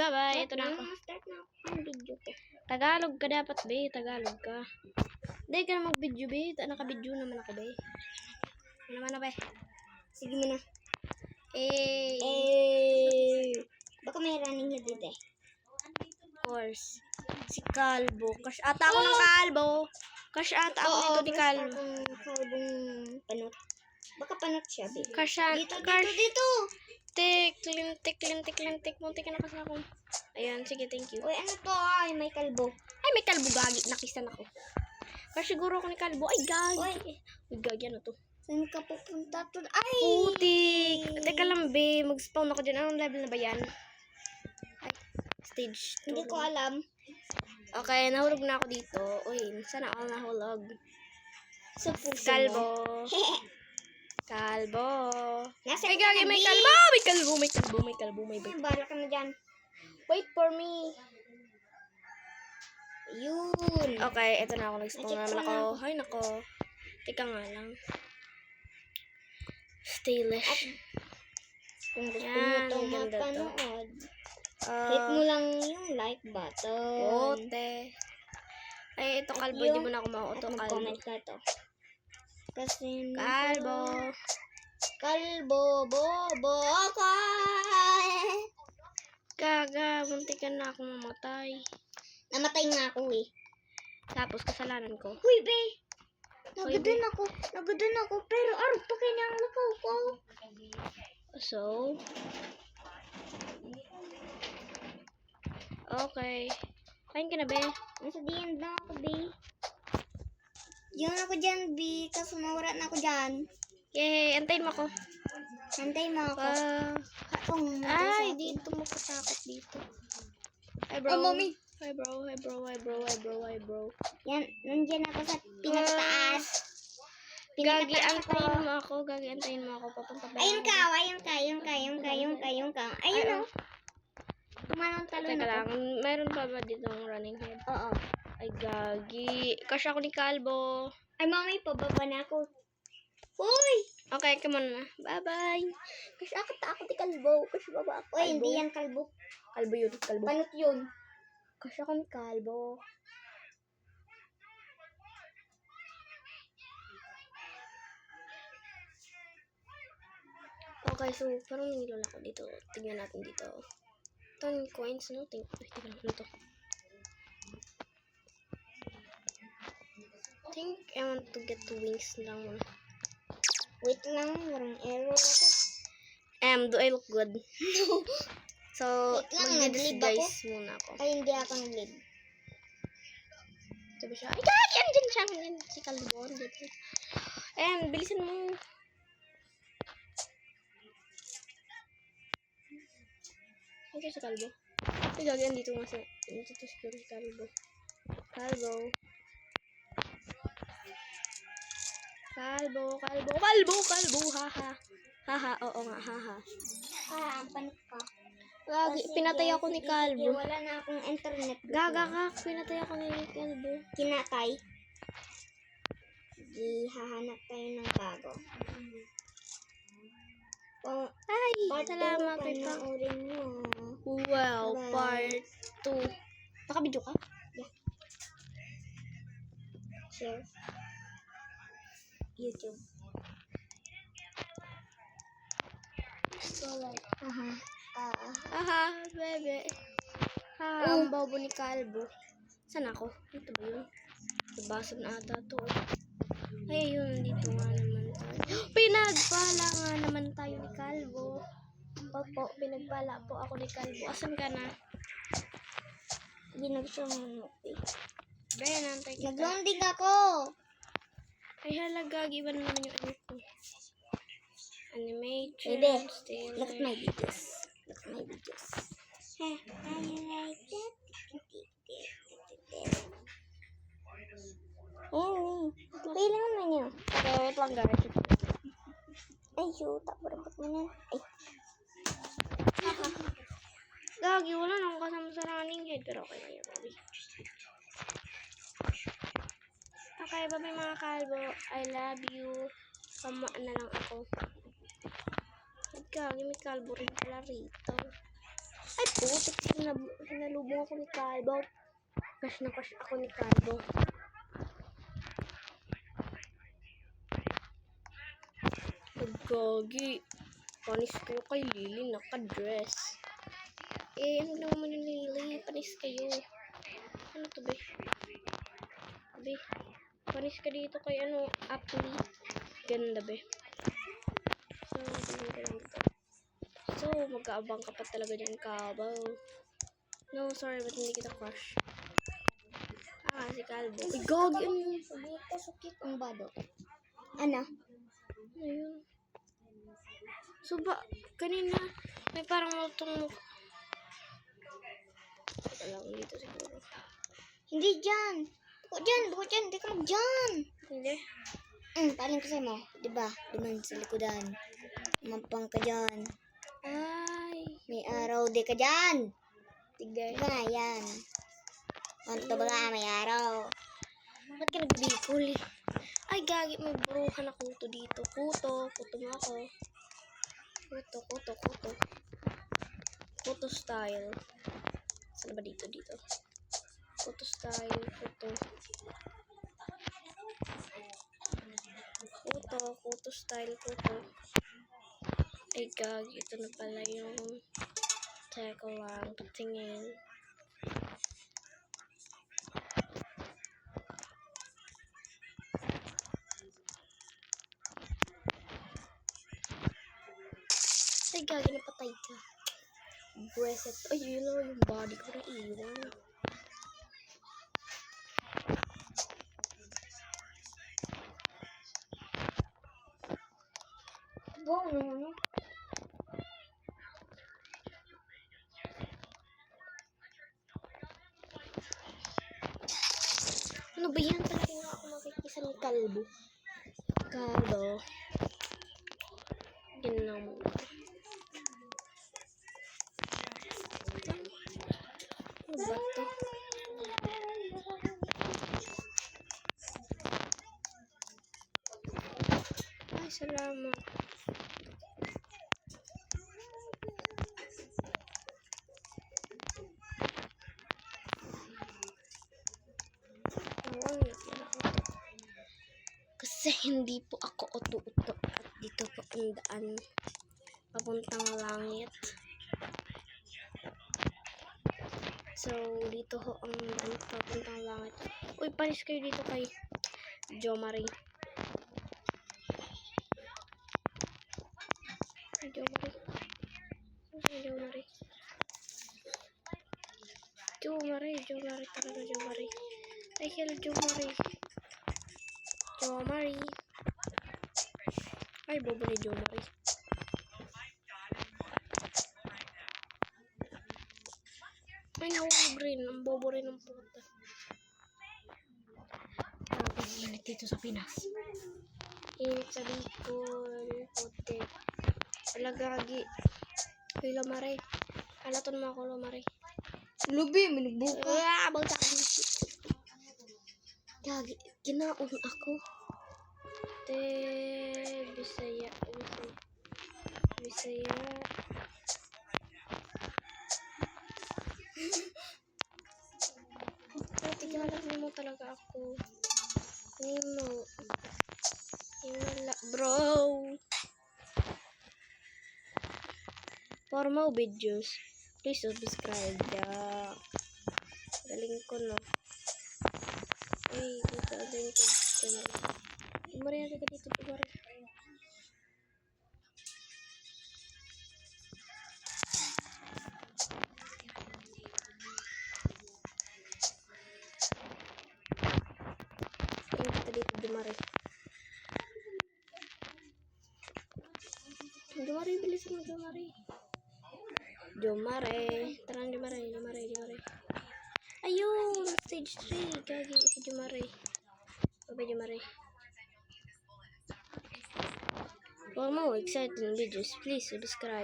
bye-bye. Ito na ako. Start na ako ang video ko. Tagalog ka dapat, be. Tagalog ka. Hindi ka na mag-video, be. Naka-video naman ako, be. Ano naman na, be? Sige mo na. Baka may running head dito eh. Of course. Si Kalbo. Cash ata ako ng Kalbo. Cash ata ako dito ni Kalbo. Kalbong panot. Baka panot siya, be. Cash Dito. Lintik. Muntik ka na kasi ako. Ayan, sige, thank you. Uy, ano to? Ay, may kalbo. Ay, may Kalbo, gagi. Nakisan ako. Cash siguro ako ni Kalbo. Ay, gagi. Uy, gagi, ano to? Saan ka pupunta to? Ay! Putik. Teka lang, be. Mag-spawn ako dyan. Anong level na ba yan? Ay, stage 2. Hindi ko alam. Okay, nahulog na ako dito. Uy, sana ako nahulog. Sa puso Kalbo. mo. Kalbo. Nasa Ay, gagi, may Kalbo. May Ay, bala ka na dyan. Wait for me. Yun. Okay, eto na ako. Nag-spawn Check naman ko ako. Ay, nako. Teka nga lang. Stylish. Kung gusto mo Yan, itong ganda to. mapanood, hit mo lang yung like button. Bote. Ay, ito Kalbo. Di mo na ako mauto. At Kalbo. mag-comment ka to. Kasi Kalbo. bobo okay. Gaga. Muntikan na akong mamatay. Namatay nga ako eh. Tapos, kasalanan ko. Huy, be. Uy, Nagadan ako. Pero arog pa kaya ang lakaw ko. So, okay. Kain ka na, be. Nasa diyan lang ako, be. Diyan ako dyan, be. Kaso mawala na ako dyan. Yay, antayin mo ako. Hantay mo ako. Ay, dito mo katakot dito. Hi, bro. Oh, mommy. Hi, bro. Yan, nandiyan ako sa pinakataas. Gagi, antayin mo ako. Papunta ba? Ayun ka. Ayun o. Tumalon-talon Teka ako. lang, meron pa ba dito ang running head? Oo. Ay, gagi. Kasi ako ni Kalbo. Ay, mommy, pababa na ako. Uy! Okay, come on na. Bye-bye. Kasi ako di kalbo. Kasi baba ako. Uy, hindi yan kalbo. Kalbo yun, Kalbo. Panot yun. Kasi ako ni Kalbo. Okay, so parang nilala ko dito. Tingnan natin dito. 10 coins, no? Ay, tingnan ko nito. I think I want to get the wings lang muna. Wait lang, warang error ako. Do I look good? No. So, Wait lang, mag-disguise muna ako. Ay, hindi ako nag-lead. Sabi siya, ay, gagi! Andyan siya! Andyan si Kalbo. And, bilisan mo. Ito si Kalbo. Ay, gagi, andito nga si Kalbo. Kalbo, haha, oo nga, haha. Ang panot ka. Gagi, pinatay ako ni Kalbo. Wala na akong internet. Gaga ka, pinatay ako ni Kalbo. Kinatay. Sige, hahanap tayo ng bago. Oh, Ay, part salamat 2, ito. panoorin nyo. Well, Bye. part 2. Nakabidyo ka? Share. YouTube. Aha, bebe. Ang bobo ni Kalbo. Saan ako? Ito ba yun? Nabasag na ata to. Ay, yun. Dito nga naman tayo. Pinagpala nga naman tayo ni Kalbo. Opo, pinagpala po ako ni Kalbo. Asan ka na? Ginagsumunok eh. Be, nantay kita. Nag-loading ako! Ay, halaga. Iwan naman yung ano ko. Animation. Bebe, Still. look at my videos. Hey, I like that. Kailangan na niyo. Okay, wait lang guys. Ay, shoot. Dapat mo na. Ay. Gagi, wala na akong kasama sa running head. Pero okay na yun, baby. Okay, bye-bye mga Kalbo. I love you. Kamaan na lang ako. Gagi, may Kalbo rin pala rito. Ay, putik Sinalubong ako ni Kalbo. Crush na crush ako ni Kalbo. Gagi. Panis kayo kay Lily, naka-dress. Ano naman yung Lily? Panis kayo. Ano to, be? Be, panis ka dito kay Apple. Ganda, be. So, mag-aabang ka pa talaga dyan, Kalbo. No, sorry, ba't hindi kita crush? Si Kalbo. Uy, Gagi, ano yun? Sukit ang bado. Ano? Ayun. So, kanina, may parang malutong mukha. Ito lang, dito siguro. Hindi dyan. Buko dyan. Hindi ka dyan. Hindi. Paling kasi mo. Diba? Duman sa likodan. Mampang ka dyan. Ay. May araw di ka dyan. Tigay. Diba nga yan? Manto ba nga may araw? Ba't ka nagbikol eh? Ay, Gagi, may buruhan na kuto dito. Kuto mo ako. Kuto. Kuto style. Saan ba dito? Kuto style, kuto. Kuto style, kuto. Ay, Gagi, ito na pala yung teka lang, patingin. Ay, Gagi, napatay ka. Reset. Ay, yun lang yung body ko na iwan. Ano? Ano ba yan? Palagi nga ako makikisa ng Kalbo. Yun lang muna. Ano ba ito? Ay, salamat. Kasi hindi po ako uto-uto at dito po ang daan papuntang langit. So, dito ho ang daan papuntang langit. Uy, panis kayo dito kay Jo Marie. Jo Marie. Talaga Jo Marie. Ay, hello Jo Marie. Ay, bobo ni Jo Marie. Ay, nahulog rin. Ang bobo rin ng puta. Tapos, init dito sa Pinas. Init sa Bicol. Puti. Wala, Gagi. Ay, Lomare. Alaton mo ako, Lomare. Lubi, minugbuka. Balta ka dito. Gagi, kinaon ako. Bisaya. Tigalan mo talaga ako. Nimo bro. For more videos, please subscribe. Galing ko, no? Ay, galing ko. Maria ka dito, Maria. Jomare, bilisan mo, Jomare. Tara, Jomare. Ayun, stage 3. Gagi si Jomare. Bye, Jomare. For more exciting videos, please subscribe.